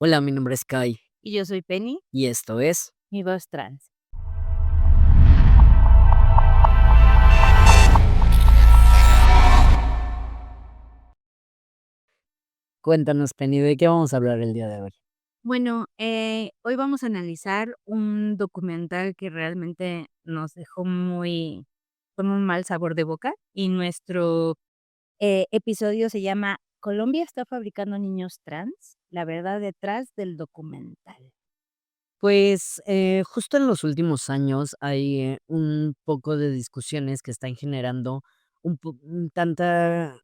Hola, mi nombre es Kai Y yo soy Penny, y esto es. mi voz trans. Cuéntanos, Penny, ¿de qué vamos a hablar el día de hoy? Bueno, hoy vamos a analizar un documental que realmente nos dejó con un mal sabor de boca y nuestro episodio se llama Colombia está fabricando niños trans, la verdad detrás del documental. Pues justo en los últimos años hay un poco de discusiones que están generando tanta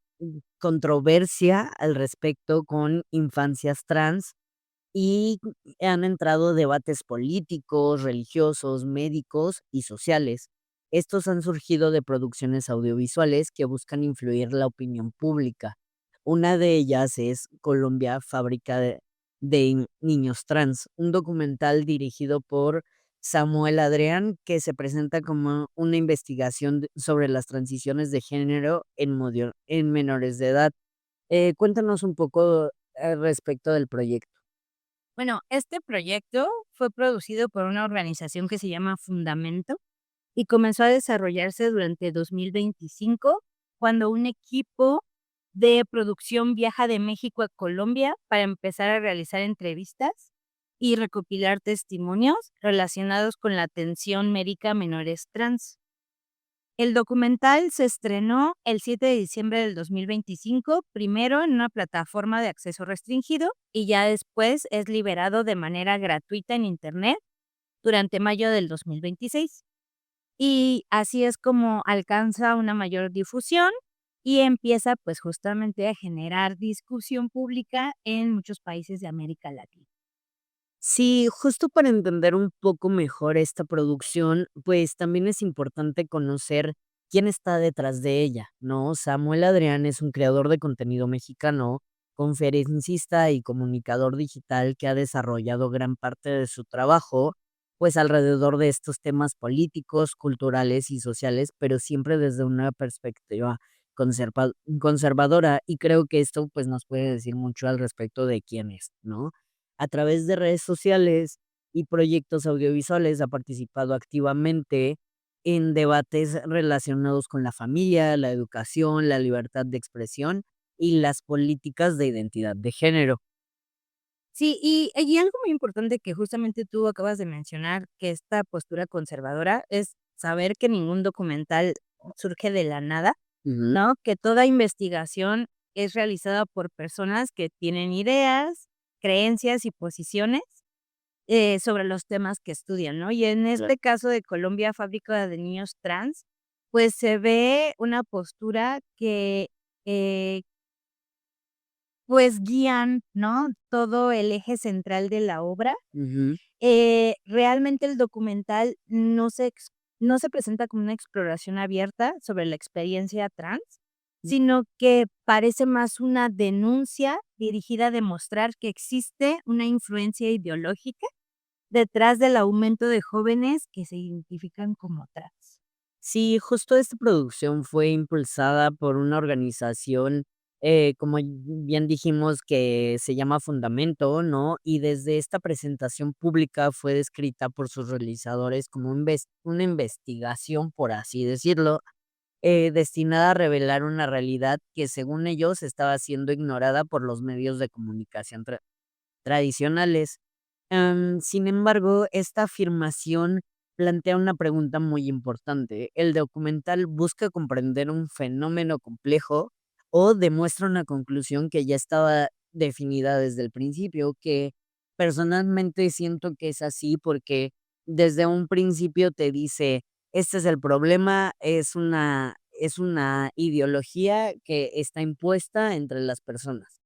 controversia al respecto con infancias trans y han entrado debates políticos, religiosos, médicos y sociales. Estos han surgido de producciones audiovisuales que buscan influir la opinión pública. Una de ellas es Colombia, fábrica de niños trans, un documental dirigido por Samuel Adrián que se presenta como una investigación sobre las transiciones de género en menores de edad. Cuéntanos un poco respecto del proyecto. Bueno, este proyecto fue producido por una organización que se llama Fundamento y comenzó a desarrollarse durante 2025, cuando un equipo de producción viaja de México a Colombia para empezar a realizar entrevistas y recopilar testimonios relacionados con la atención médica a menores trans. El documental se estrenó el 7 de diciembre del 2025, primero en una plataforma de acceso restringido y ya después es liberado de manera gratuita en Internet durante mayo del 2026. Y así es como alcanza una mayor difusión y empieza, pues, justamente a generar discusión pública en muchos países de América Latina. Sí, justo para entender un poco mejor esta producción, pues también es importante conocer quién está detrás de ella, ¿no? Samuel Adrián es un creador de contenido mexicano, conferencista y comunicador digital que ha desarrollado gran parte de su trabajo, pues alrededor de estos temas políticos, culturales y sociales, pero siempre desde una perspectiva conservadora. Y creo que esto pues nos puede decir mucho al respecto de quién es, ¿no? A través de redes sociales y proyectos audiovisuales ha participado activamente en debates relacionados con la familia, la educación, la libertad de expresión y las políticas de identidad de género. Sí, y algo muy importante que justamente tú acabas de mencionar, que esta postura conservadora es saber que ningún documental surge de la nada, Ujú, ¿no? Que toda investigación es realizada por personas que tienen ideas, creencias y posiciones sobre los temas que estudian, ¿no? Y en claro. este caso de Colombia, fábrica de niños trans, pues se ve una postura que, eh, pues guían, ¿no? Todo el eje central de la obra. Ujú, Realmente el documental no se presenta como una exploración abierta sobre la experiencia trans, sino que parece más una denuncia dirigida a demostrar que existe una influencia ideológica detrás del aumento de jóvenes que se identifican como trans. sí, justo esta producción fue impulsada por una organización, como bien dijimos, que se llama Fundamento, ¿no? Y desde esta presentación pública fue descrita por sus realizadores como una investigación, por así decirlo, destinada a revelar una realidad que, según ellos, estaba siendo ignorada por los medios de comunicación tradicionales. Sin embargo, esta afirmación plantea una pregunta muy importante. ¿El documental busca comprender un fenómeno complejo o demuestra una conclusión que ya estaba definida desde el principio? Que personalmente siento que es así porque desde un principio te dice, este es el problema, es una ideología que está impuesta entre las personas.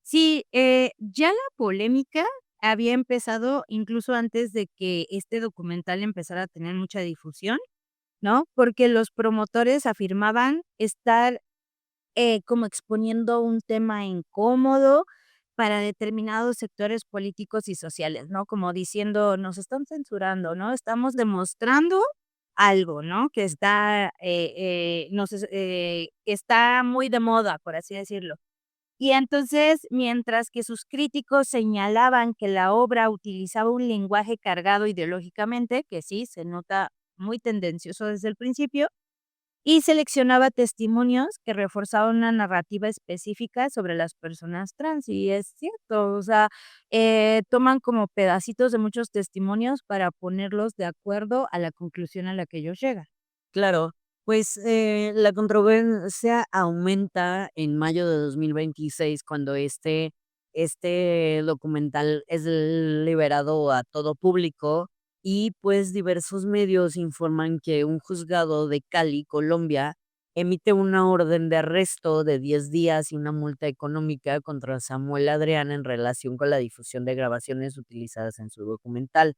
Sí, ya la polémica había empezado incluso antes de que este documental empezara a tener mucha difusión, ¿no? Porque los promotores afirmaban estar, como exponiendo un tema incómodo para determinados sectores políticos y sociales, ¿no? Como diciendo: "Nos están censurando, ¿no? Estamos demostrando algo, ¿no? Que está, está muy de moda", por así decirlo. Y entonces, mientras que sus críticos señalaban que la obra utilizaba un lenguaje cargado ideológicamente, que sí, se nota muy tendencioso desde el principio, y seleccionaba testimonios que reforzaban una narrativa específica sobre las personas trans. Y es cierto, o sea, toman como pedacitos de muchos testimonios para ponerlos de acuerdo a la conclusión a la que ellos llegan. Claro, pues, la controversia aumenta en mayo de 2026 cuando este documental es liberado a todo público y, pues, diversos medios informan que un juzgado de Cali, Colombia, emite una orden de arresto de 10 días y una multa económica contra Samuel Adrián en relación con la difusión de grabaciones utilizadas en su documental.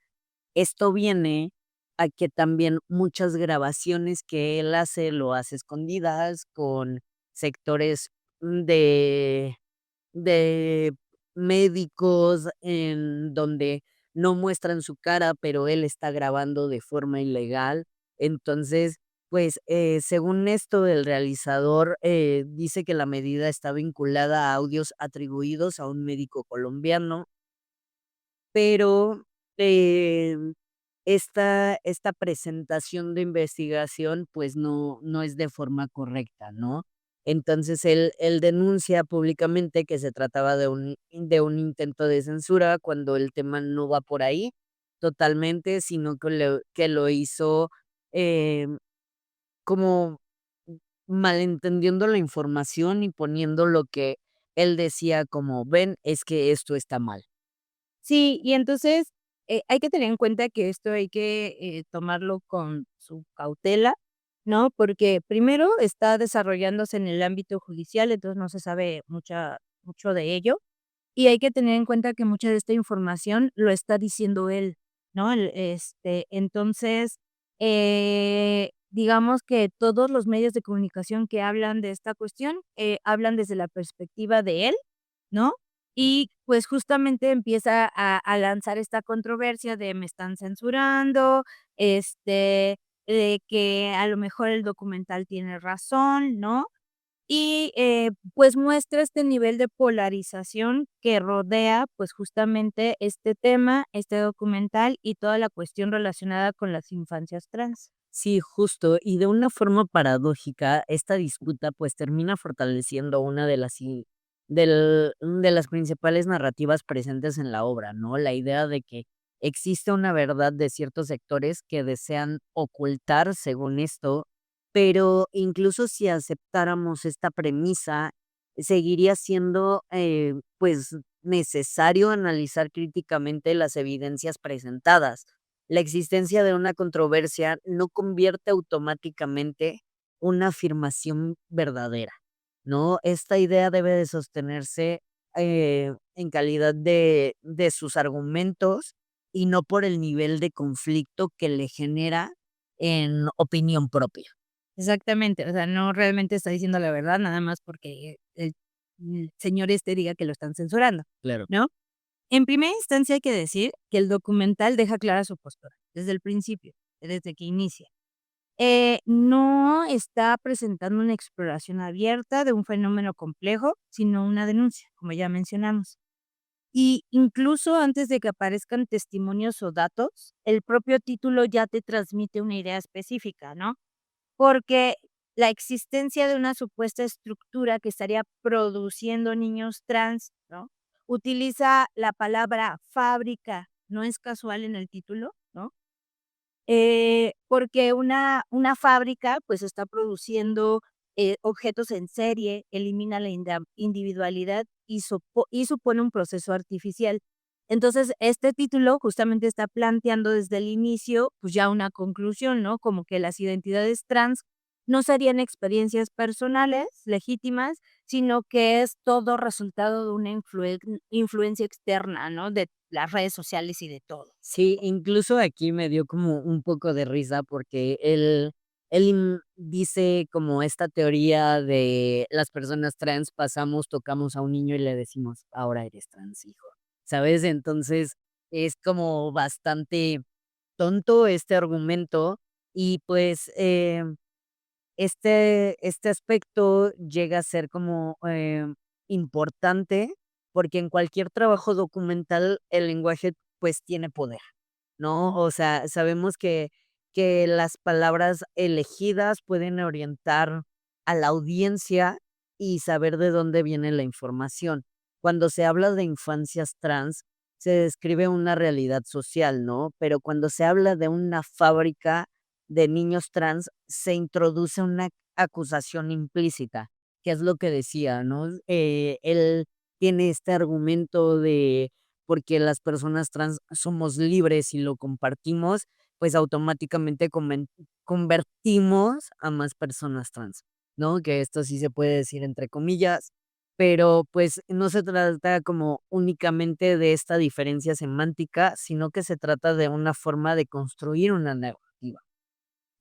Esto viene a que también muchas grabaciones que él hace, lo hace escondidas con sectores, de médicos en donde no muestran su cara, pero él está grabando de forma ilegal. Entonces, pues, según esto, el realizador, dice que la medida está vinculada a audios atribuidos a un médico colombiano, pero, em esta presentación de investigación, pues, no es de forma correcta, ¿no? Entonces, él denuncia públicamente que se trataba de un intento de censura, cuando el tema no va por ahí totalmente, sino que lo hizo, em, como malentendiendo la información y poniendo lo que él decía como: "Ven, es que esto está mal". Sí, y entonces, hay que tener en cuenta que esto hay que, tomarlo con su cautela, ¿no? Porque primero está desarrollándose en el ámbito judicial, entonces no se sabe mucho de ello, y hay que tener en cuenta que mucha de esta información lo está diciendo él, ¿no? Entonces, digamos que todos los medios de comunicación que hablan de esta cuestión, hablan desde la perspectiva de él, ¿no? Y, pues, justamente empieza a lanzar esta controversia de me están censurando, de que a lo mejor el documental tiene razón, ¿no? Y, pues, muestra este nivel de polarización que rodea, pues, justamente este tema, este documental y toda la cuestión relacionada con las infancias trans. Sí, justo. Y de una forma paradójica, esta disputa, pues, termina fortaleciendo una de las principales narrativas presentes en la obra, ¿no? La idea de que existe una verdad de ciertos sectores que desean ocultar, según esto, pero incluso si aceptáramos esta premisa, seguiría siendo, pues, necesario analizar críticamente las evidencias presentadas. La existencia de una controversia no convierte automáticamente una afirmación verdadera, ¿no? Esta idea debe de sostenerse, en calidad de sus argumentos y no por el nivel de conflicto que le genera en opinión propia. Exactamente, o sea, no realmente está diciendo la verdad, nada más porque el señor este diga que lo están censurando, Claro. ¿no? En primera instancia, hay que decir que el documental deja clara su postura, desde el principio, desde que inicia. No está presentando una exploración abierta de un fenómeno complejo, sino una denuncia, como ya mencionamos. Y incluso antes de que aparezcan testimonios o datos, el propio título ya te transmite una idea específica, ¿no? Porque la existencia de una supuesta estructura que estaría produciendo niños trans, ¿no? Utiliza la palabra fábrica, no es casual en el título, ¿no? Porque una fábrica, pues, está produciendo, objetos en serie, elimina la individualidad y supone un proceso artificial. Entonces, este título justamente está planteando desde el inicio, pues, ya una conclusión, ¿no? Como que las identidades trans no serían experiencias personales legítimas, sino que es todo resultado de una influencia externa, ¿no? De las redes sociales y de todo. Sí, incluso aquí me dio como un poco de risa porque él dice como esta teoría de las personas trans pasamos, tocamos a un niño y le decimos: "Ahora eres trans, hijo", ¿sabes? Entonces, es como bastante tonto este argumento y, pues, este aspecto llega a ser como, importante, porque en cualquier trabajo documental el lenguaje, pues, tiene poder, ¿no? O sea, sabemos que las palabras elegidas pueden orientar a la audiencia y saber de dónde viene la información. Cuando se habla de infancias trans, se describe una realidad social, ¿no? Pero cuando se habla de una fábrica de niños trans, se introduce una acusación implícita, que es lo que decía, ¿no? Él tiene este argumento de porque las personas trans somos libres y lo compartimos, pues automáticamente convertimos a más personas trans, ¿no? Que esto sí se puede decir entre comillas, pero pues no se trata como únicamente de esta diferencia semántica, sino que se trata de una forma de construir una narrativa.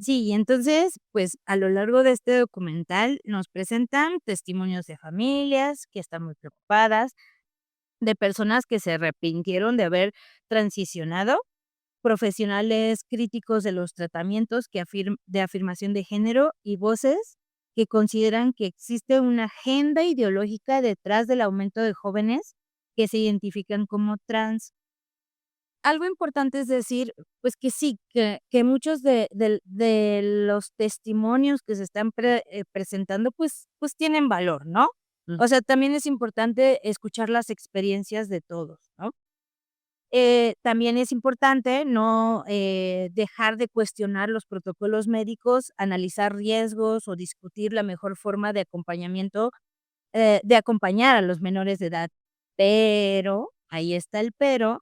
Sí, y entonces, pues, a lo largo de este documental nos presentan testimonios de familias que están muy preocupadas, de personas que se arrepintieron de haber transicionado, profesionales críticos de los tratamientos que de afirmación de género y voces que consideran que existe una agenda ideológica detrás del aumento de jóvenes que se identifican como trans. Algo importante es decir, pues, que sí, que muchos de los testimonios que se están presentando, pues, tienen valor, ¿no? Mm. O sea, también es importante escuchar las experiencias de todos, ¿no? También es importante no, dejar de cuestionar los protocolos médicos, analizar riesgos o discutir la mejor forma de acompañar a los menores de edad. Pero, ahí está el pero,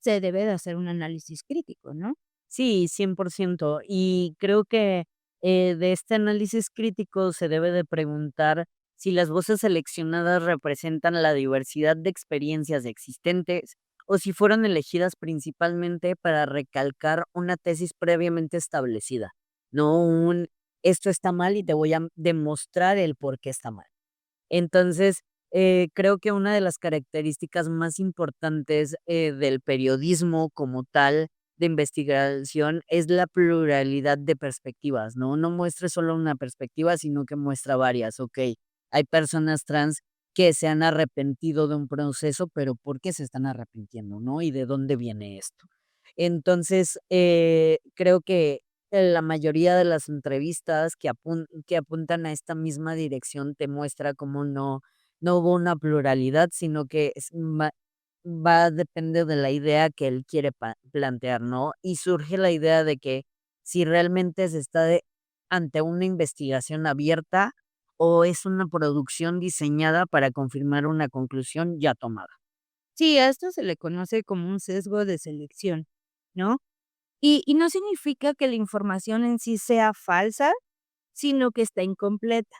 se debe de hacer un análisis crítico, ¿no? Sí, 100%. Y creo que, de este análisis crítico se debe de preguntar si las voces seleccionadas representan la diversidad de experiencias existentes o si fueron elegidas principalmente para recalcar una tesis previamente establecida, no un esto está mal y te voy a demostrar el por qué está mal. Entonces, creo que una de las características más importantes, del periodismo como tal, de investigación, es la pluralidad de perspectivas, ¿no? No muestre solo una perspectiva, sino que muestra varias, okey. Hay personas trans que se han arrepentido de un proceso, pero, ¿por qué se están arrepintiendo, no? ¿Y de dónde viene esto? Entonces, creo que la mayoría de las entrevistas que apuntan a esta misma dirección te muestra cómo no hubo una pluralidad, sino que va a depender de la idea que él quiere plantear, ¿no? Y surge la idea de que si realmente se está ante una investigación abierta o es una producción diseñada para confirmar una conclusión ya tomada. Sí, a esto se le conoce como un sesgo de selección, ¿no? Y no significa que la información en sí sea falsa, sino que está incompleta,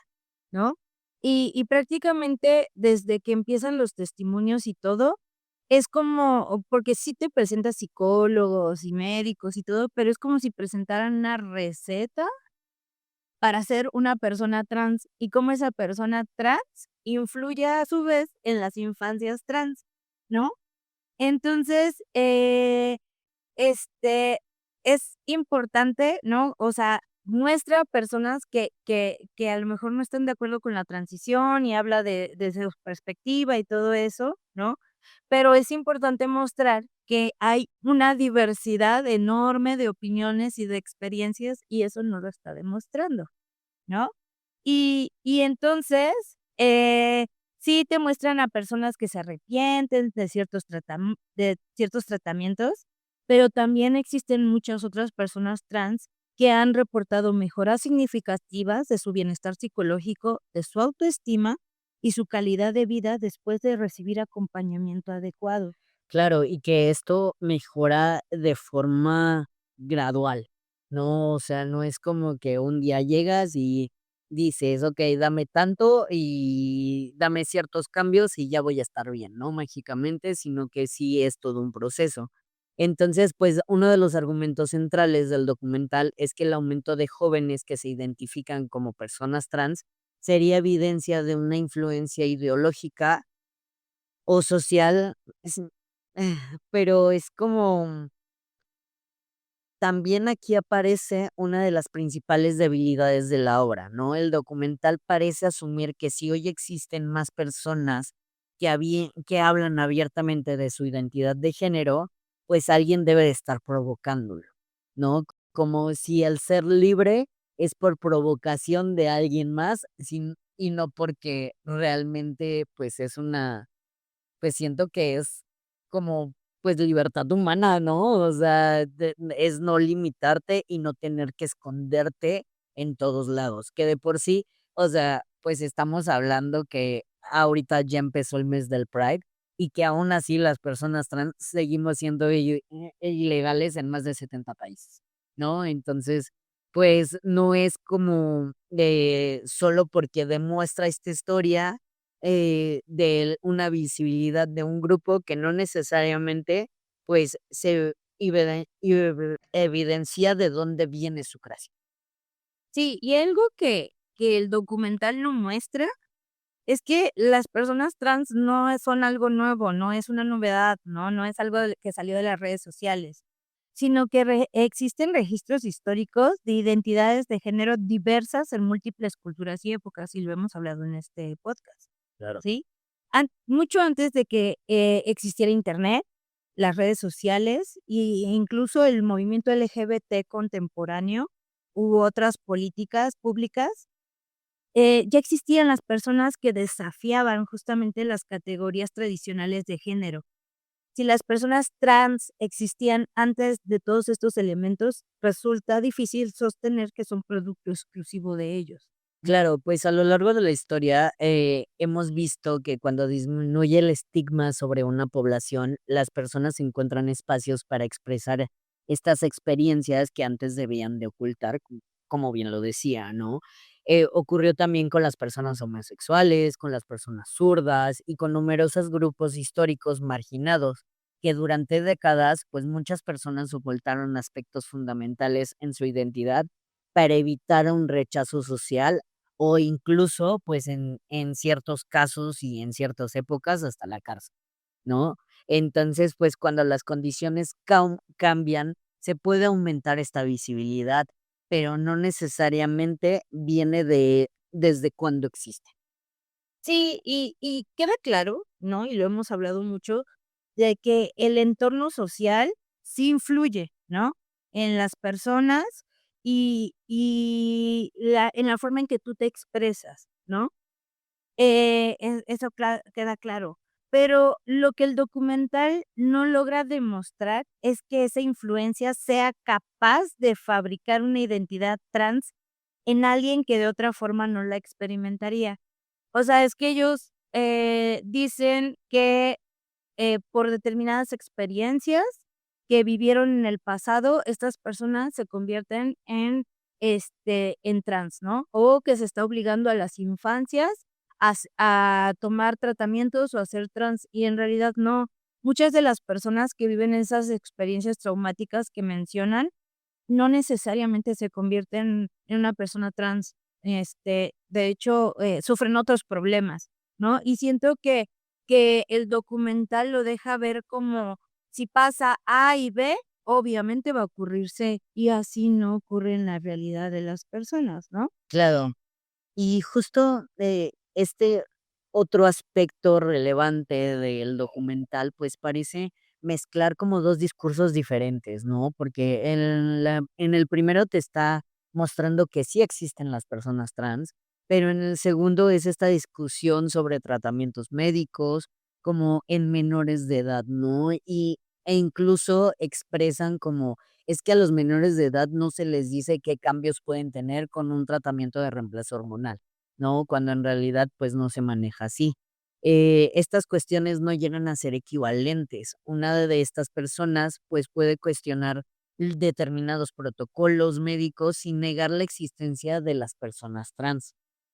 ¿no? Y prácticamente desde que empiezan los testimonios y todo, es como porque sí te presentas psicólogos y médicos y todo, pero es como si presentaran una receta para ser una persona trans, y cómo esa persona trans influye a su vez en las infancias trans, ¿no? Entonces, este, es importante, ¿no? O sea, muestra personas que a lo mejor no están de acuerdo con la transición y habla de su perspectiva y todo eso, ¿no? Pero es importante mostrar que hay una diversidad enorme de opiniones y de experiencias, y eso no lo está demostrando, ¿no? Y entonces, sí te muestran a personas que se arrepienten de ciertos tratamientos, pero también existen muchas otras personas trans que han reportado mejoras significativas de su bienestar psicológico, de su autoestima y su calidad de vida después de recibir acompañamiento adecuado. Claro, y que esto mejora de forma gradual, ¿no? O sea, no es como que un día llegas y dices: "Okey, dame tanto y dame ciertos cambios y ya voy a estar bien", ¿no? Mágicamente, sino que sí es todo un proceso. Entonces, pues, uno de los argumentos centrales del documental es que el aumento de jóvenes que se identifican como personas trans sería evidencia de una influencia ideológica o social, pero es como también aquí aparece una de las principales debilidades de la obra, ¿no? El documental parece asumir que si hoy existen más personas que hablan abiertamente de su identidad de género, pues alguien debe de estar provocándolo, ¿no? Como si el ser libre es por provocación de alguien más, y no porque realmente, pues, es una pues, siento que es como, pues, libertad humana, ¿no? O sea, es no limitarte y no tener que esconderte en todos lados, que de por sí, o sea, pues, estamos hablando que ahorita ya empezó el mes del Pride y que aún así las personas trans seguimos siendo ilegales en más de 70 países, ¿no? Entonces, pues, no es como, solo porque demuestra esta historia de una visibilidad de un grupo que no necesariamente, pues, se evidencia de dónde viene su creación. Sí, y algo que el documental no muestra es que las personas trans no son algo nuevo, no es una novedad, no es algo que salió de las redes sociales, sino que existen registros históricos de identidades de género diversas en múltiples culturas y épocas, y lo hemos hablado en este podcast, Claro. ¿sí? Mucho antes de que existiera Internet, las redes sociales e incluso el movimiento LGBT contemporáneo u otras políticas públicas, ya existían las personas que desafiaban justamente las categorías tradicionales de género. Si las personas trans existían antes de todos estos elementos, resulta difícil sostener que son producto exclusivo de ellos. Claro, pues a lo largo de la historia hemos visto que cuando disminuye el estigma sobre una población, las personas encuentran espacios para expresar estas experiencias que antes debían de ocultar, como bien lo decía, ¿no? Ocurrió también con las personas homosexuales, con las personas zurdas y con numerosos grupos históricos marginados, que durante décadas, pues muchas personas ocultaron aspectos fundamentales en su identidad para evitar un rechazo social o incluso, pues, en ciertos casos y en ciertas épocas hasta la cárcel, ¿no? Entonces, pues, cuando las condiciones cambian, se puede aumentar esta visibilidad, pero no necesariamente viene de desde cuándo existe. Sí, y queda claro, ¿no? Y lo hemos hablado mucho, de que el entorno social sí influye, ¿no? En las personas y en la forma en que tú te expresas, ¿no? Eso queda claro. Pero lo que el documental no logra demostrar es que esa influencia sea capaz de fabricar una identidad trans en alguien que de otra forma no la experimentaría. O sea, es que ellos, dicen que, por determinadas experiencias que vivieron en el pasado, estas personas se convierten en trans, ¿no? O que se está obligando a las infancias a tomar tratamientos o a ser trans, y en realidad no. Muchas de las personas que viven esas experiencias traumáticas que mencionan no necesariamente se convierten en una persona trans, de hecho, sufren otros problemas, ¿no? Y siento que el documental lo deja ver como si pasa A y B, obviamente va a ocurrir C, y así no ocurre en la realidad de las personas, ¿no? Claro. Y justo, este otro aspecto relevante del documental, pues, parece mezclar como 2 discursos diferentes, ¿no? Porque en el primero te está mostrando que sí existen las personas trans, pero en el segundo es esta discusión sobre tratamientos médicos, como en menores de edad, ¿no? E incluso expresan como, es que a los menores de edad no se les dice qué cambios pueden tener con un tratamiento de reemplazo hormonal, ¿no? Cuando en realidad, pues, no se maneja así. Estas cuestiones no llegan a ser equivalentes. Una de estas personas, pues, puede cuestionar determinados protocolos médicos sin negar la existencia de las personas trans.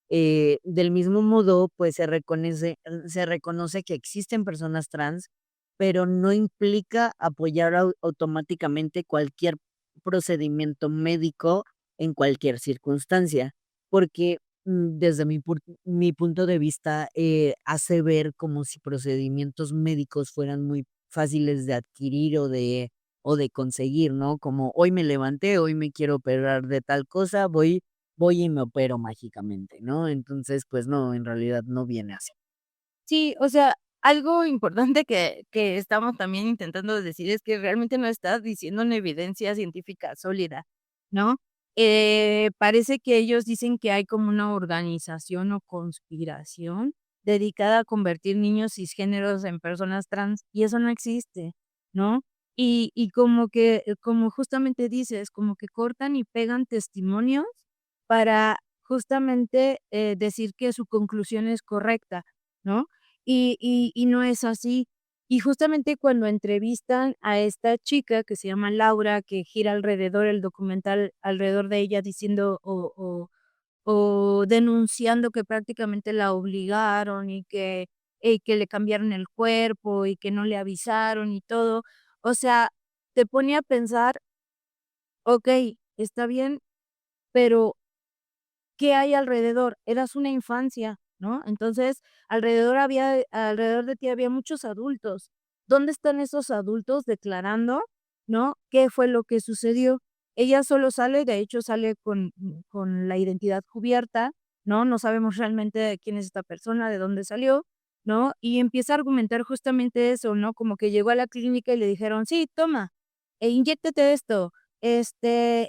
Del mismo modo, pues, se reconoce que existen personas trans, pero no implica apoyar automáticamente cualquier procedimiento médico en cualquier circunstancia, porque, desde mi punto de vista, hace ver como si procedimientos médicos fueran muy fáciles de adquirir o de conseguir, ¿no? Como hoy me levanté, hoy me quiero operar de tal cosa, voy y me opero mágicamente, ¿no? Entonces, pues no, en realidad no viene así. Sí, o sea, algo importante que estamos también intentando decir es que realmente no estás diciendo una evidencia científica sólida, ¿no? Parece que ellos dicen que hay como una organización o conspiración dedicada a convertir niños cisgéneros en personas trans, y eso no existe, ¿no? Y como que, como justamente dices, como que cortan y pegan testimonios para justamente, decir que su conclusión es correcta, ¿no? Y no es así. Y justamente cuando entrevistan a esta chica que se llama Laura, que gira alrededor el documental, alrededor de ella diciendo o denunciando que prácticamente la obligaron y que le cambiaron el cuerpo y que no le avisaron y todo. O sea, te pone a pensar, okey, está bien, pero ¿qué hay alrededor? Eras una infancia, ¿no? Entonces, alrededor de ti había muchos adultos. ¿Dónde están esos adultos declarando, no, qué fue lo que sucedió? Ella solo sale, de hecho, sale con la identidad cubierta, ¿no? No sabemos realmente quién es esta persona, de dónde salió, ¿no? Y empieza a argumentar justamente eso, ¿no? Como que llegó a la clínica y le dijeron: "Sí, toma, inyéctate esto,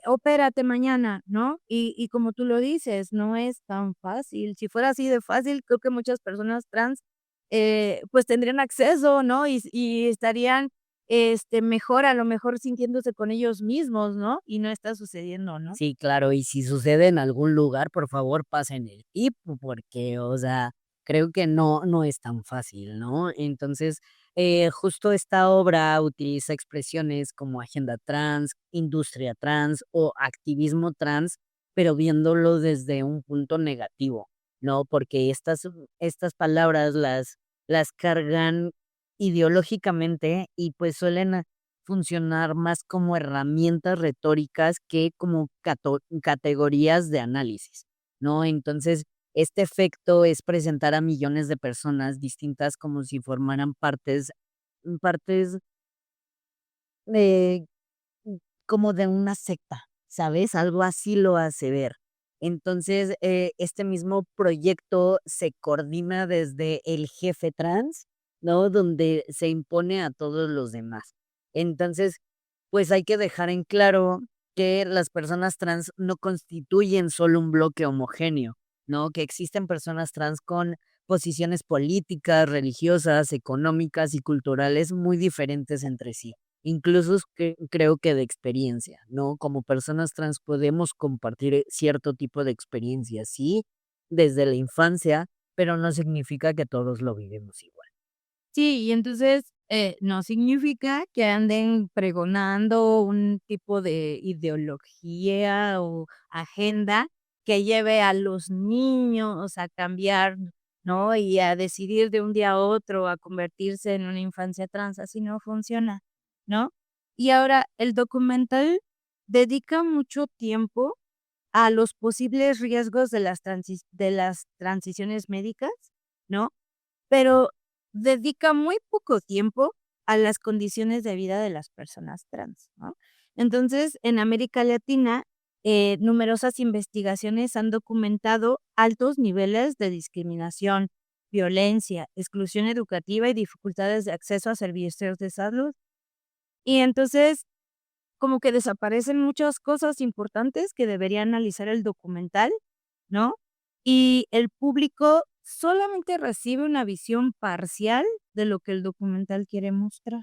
opérate mañana", ¿no? Y como tú lo dices, no es tan fácil. Si fuera así de fácil, creo que muchas personas trans, pues, tendrían acceso, ¿no? Y estarían, mejor, a lo mejor sintiéndose con ellos mismos, ¿no? Y no está sucediendo, ¿no? Sí, claro, y si sucede en algún lugar, por favor, pasen el tip, porque, o sea, creo que no es tan fácil, ¿no? Entonces, justo esta obra utiliza expresiones como agenda trans, industria trans o activismo trans, pero viéndolo desde un punto negativo, ¿no? Porque estas palabras las cargan ideológicamente y pues suelen funcionar más como herramientas retóricas que como categorías de análisis, ¿no? Entonces, este efecto es presentar a millones de personas distintas como si formaran partes de como de una secta, ¿sabes? Algo así lo hace ver. Entonces, este mismo proyecto se coordina desde el jefe trans, ¿no? Donde se impone a todos los demás. Entonces, pues hay que dejar en claro que las personas trans no constituyen solo un bloque homogéneo, ¿no? Que existen personas trans con posiciones políticas, religiosas, económicas y culturales muy diferentes entre sí. Incluso creo que de experiencia, ¿no? Como personas trans podemos compartir cierto tipo de experiencia, sí, desde la infancia, pero no significa que todos lo vivimos igual. Sí, y entonces, no significa que anden pregonando un tipo de ideología o agenda que lleve a los niños a cambiar, ¿no? Y a decidir de un día a otro a convertirse en una infancia trans, así no funciona, ¿no? Y ahora, el documental dedica mucho tiempo a los posibles riesgos de de las transiciones médicas, ¿no? Pero dedica muy poco tiempo a las condiciones de vida de las personas trans, ¿no? Entonces, en América Latina, numerosas investigaciones han documentado altos niveles de discriminación, violencia, exclusión educativa y dificultades de acceso a servicios de salud. Y entonces, como que desaparecen muchas cosas importantes que debería analizar el documental, ¿no? Y el público solamente recibe una visión parcial de lo que el documental quiere mostrar.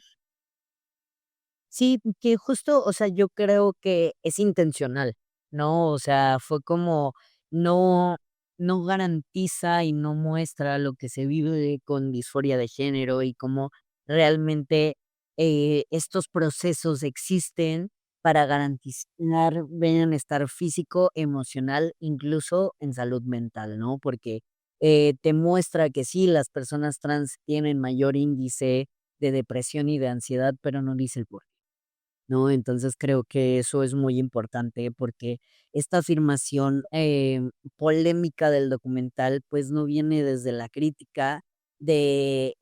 Sí, que justo, o sea, yo creo que es intencional, ¿no? O sea, fue como no no garantiza y no muestra lo que se vive con disforia de género y cómo realmente, estos procesos existen para garantizar bienestar físico, emocional, incluso en salud mental, ¿no? Porque, te muestra que sí, las personas trans tienen mayor índice de depresión y de ansiedad, pero no dice el por ¿no? Entonces creo que eso es muy importante porque esta afirmación polémica del documental pues no viene desde la crítica de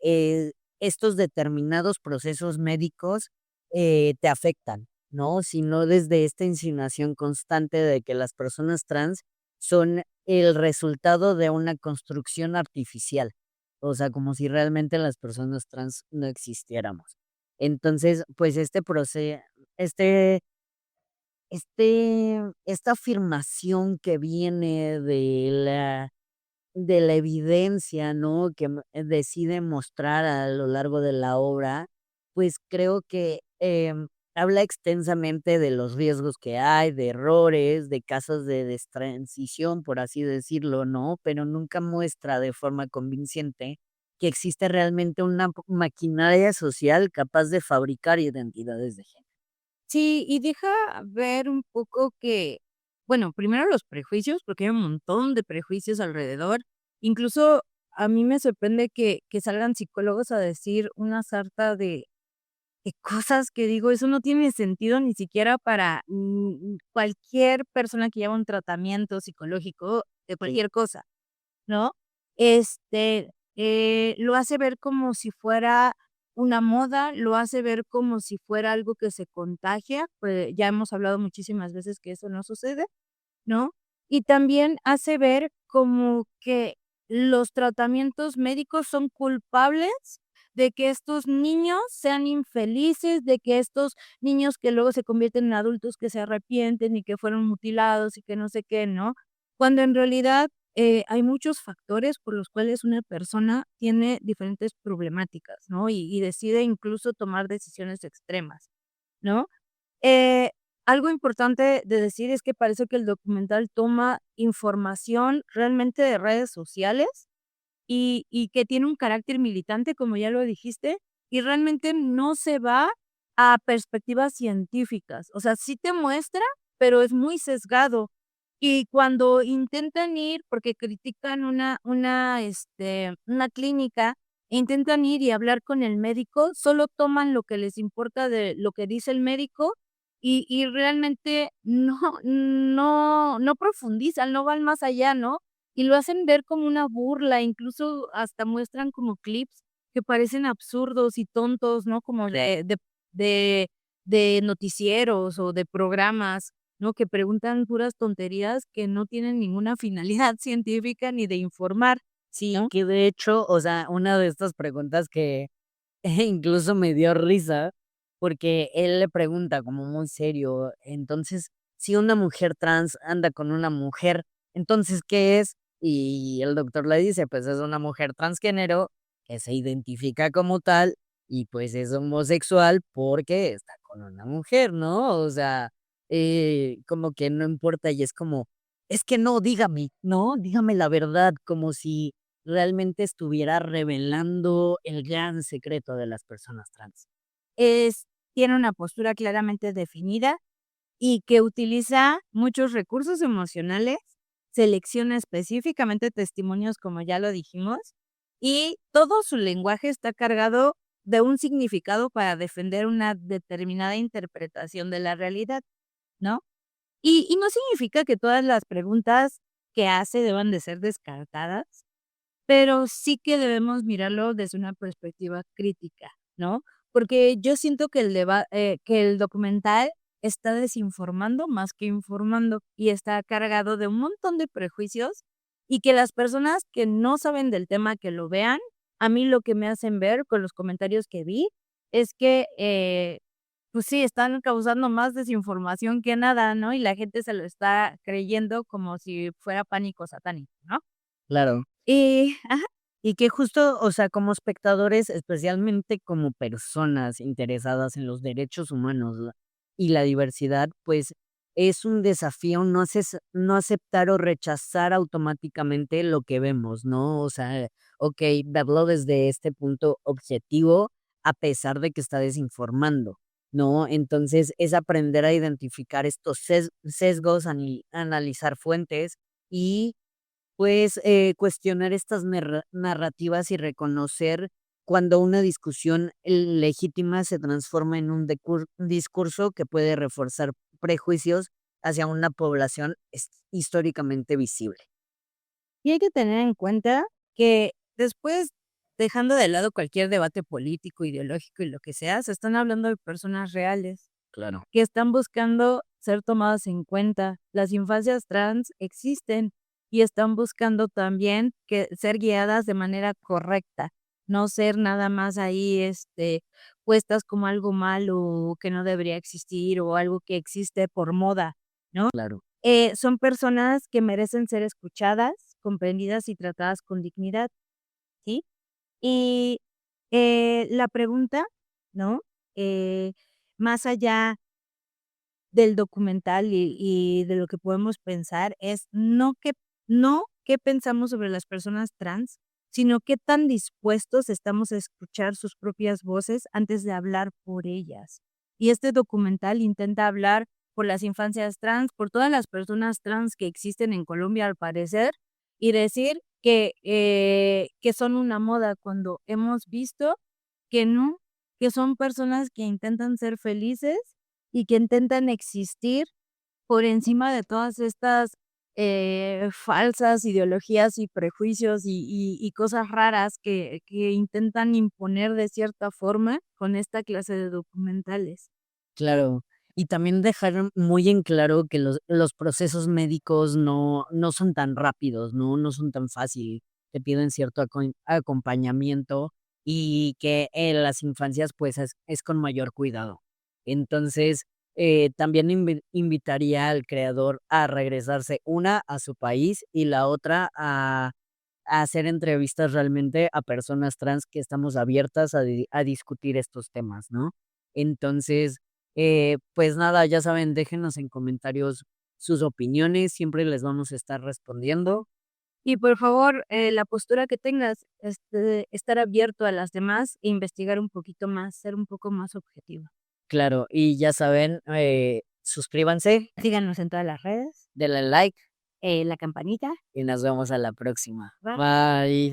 estos determinados procesos médicos te afectan, ¿no? Sino desde esta insinuación constante de que las personas trans son el resultado de una construcción artificial, o sea, como si realmente las personas trans no existiéramos. Entonces, pues, este esta afirmación que viene de la evidencia, ¿no? Que decide mostrar a lo largo de la obra, pues creo que habla extensamente de los riesgos que hay, de errores, de casos de destransición, por así decirlo, ¿no? Pero nunca muestra de forma convincente que existe realmente una maquinaria social capaz de fabricar identidades de género. Sí, y deja ver un poco que, bueno, primero los prejuicios, porque hay un montón de prejuicios alrededor. Incluso a mí me sorprende que salgan psicólogos a decir una sarta de cosas que digo, eso no tiene sentido ni siquiera para cualquier persona que lleva un tratamiento psicológico de cualquier cosa. ¿No? Lo hace ver como si fuera una moda, lo hace ver como si fuera algo que se contagia, pues, ya hemos hablado muchísimas veces que eso no sucede, ¿no? Y también hace ver como que los tratamientos médicos son culpables de que estos niños sean infelices, de que estos niños que luego se convierten en adultos que se arrepienten y que fueron mutilados y que no sé qué, ¿no? Cuando en realidad, hay muchos factores por los cuales una persona tiene diferentes problemáticas, ¿no? Y decide incluso tomar decisiones extremas, ¿no? Eh, Algo importante de decir es que parece que el documental toma información realmente de redes sociales y que tiene un carácter militante, como ya lo dijiste, y realmente no se va a perspectivas científicas. O sea, sí te muestra, pero es muy sesgado. Y cuando intentan ir, porque critican una clínica, e intentan ir y hablar con el médico, solo toman lo que les importa de lo que dice el médico y realmente no profundizan, no van más allá, ¿no? Y lo hacen ver como una burla, incluso hasta muestran como clips que parecen absurdos y tontos, ¿no? Como de de noticieros o de programas, ¿no? Que preguntan puras tonterías que no tienen ninguna finalidad científica ni de informar, Sí, ¿no? que de hecho, o sea, una de estas preguntas que incluso me dio risa, porque él le pregunta como muy serio, entonces, si una mujer trans anda con una mujer, entonces, ¿qué es? Y el doctor le dice, pues es una mujer transgénero que se identifica como tal y pues es homosexual porque está con una mujer, ¿no? O sea, como que no importa y es como, es que no, dígame, ¿no? Dígame la verdad, como si realmente estuviera revelando el gran secreto de las personas trans. Es Tiene una postura claramente definida y que utiliza muchos recursos emocionales, selecciona específicamente testimonios, como ya lo dijimos, y todo su lenguaje está cargado de un significado para defender una determinada interpretación de la realidad, ¿no? Y no significa que todas las preguntas que hace deban de ser descartadas, pero sí que debemos mirarlo desde una perspectiva crítica, ¿no? Porque yo siento que que el documental está desinformando más que informando, y está cargado de un montón de prejuicios, y que las personas que no saben del tema que lo vean, a mí lo que me hacen ver con los comentarios que vi es que, pues sí, están causando más desinformación que nada, ¿no? Y la gente se lo está creyendo como si fuera pánico satánico, ¿no? Claro. Ajá. Y que justo, o sea, como espectadores, especialmente como personas interesadas en los derechos humanos y la diversidad, pues es un desafío no aceptar o rechazar automáticamente lo que vemos, ¿no? O sea, ok, verlo desde este punto objetivo, a pesar de que está desinformando, ¿no? Entonces es aprender a identificar estos sesgos, analizar fuentes y pues, cuestionar estas narrativas y reconocer cuando una discusión legítima se transforma en un discurso que puede reforzar prejuicios hacia una población históricamente visible. Y hay que tener en cuenta que después dejando de lado cualquier debate político, ideológico y lo que sea, se están hablando de personas reales Claro, que están buscando ser tomadas en cuenta. Las infancias trans existen y están buscando también que ser guiadas de manera correcta, no ser nada más ahí, puestas como algo malo que no debería existir o algo que existe por moda, ¿no? claro, Son personas que merecen ser escuchadas, comprendidas y tratadas con dignidad, ¿sí? Y, la pregunta, ¿no? Eh, Más allá del documental y de lo que podemos pensar es no qué pensamos sobre las personas trans, sino qué tan dispuestos estamos a escuchar sus propias voces antes de hablar por ellas. Y este documental intenta hablar por las infancias trans, por todas las personas trans que existen en Colombia al parecer, y decir que son una moda cuando hemos visto que no, que son personas que intentan ser felices y que intentan existir por encima de todas estas, falsas ideologías y prejuicios y cosas raras que intentan imponer de cierta forma con esta clase de documentales. claro. Y también dejar muy en claro que los procesos médicos no son tan rápidos, ¿no? No son tan fácil. Te piden cierto acompañamiento y que en las infancias, pues, es con mayor cuidado. Entonces, también invitaría al creador a regresarse, una, a su país y la otra a hacer entrevistas realmente a personas trans que estamos abiertas a discutir estos temas, ¿no? Entonces, pues nada, ya saben, déjenos en comentarios sus opiniones, siempre les vamos a estar respondiendo. Y por favor, la postura que tengas, estar abierto a las demás e investigar un poquito más, ser un poco más objetivo. Claro, y ya saben, suscríbanse, Síganos en todas las redes, denle like la campanita. y nos vemos a la próxima. Va. Bye.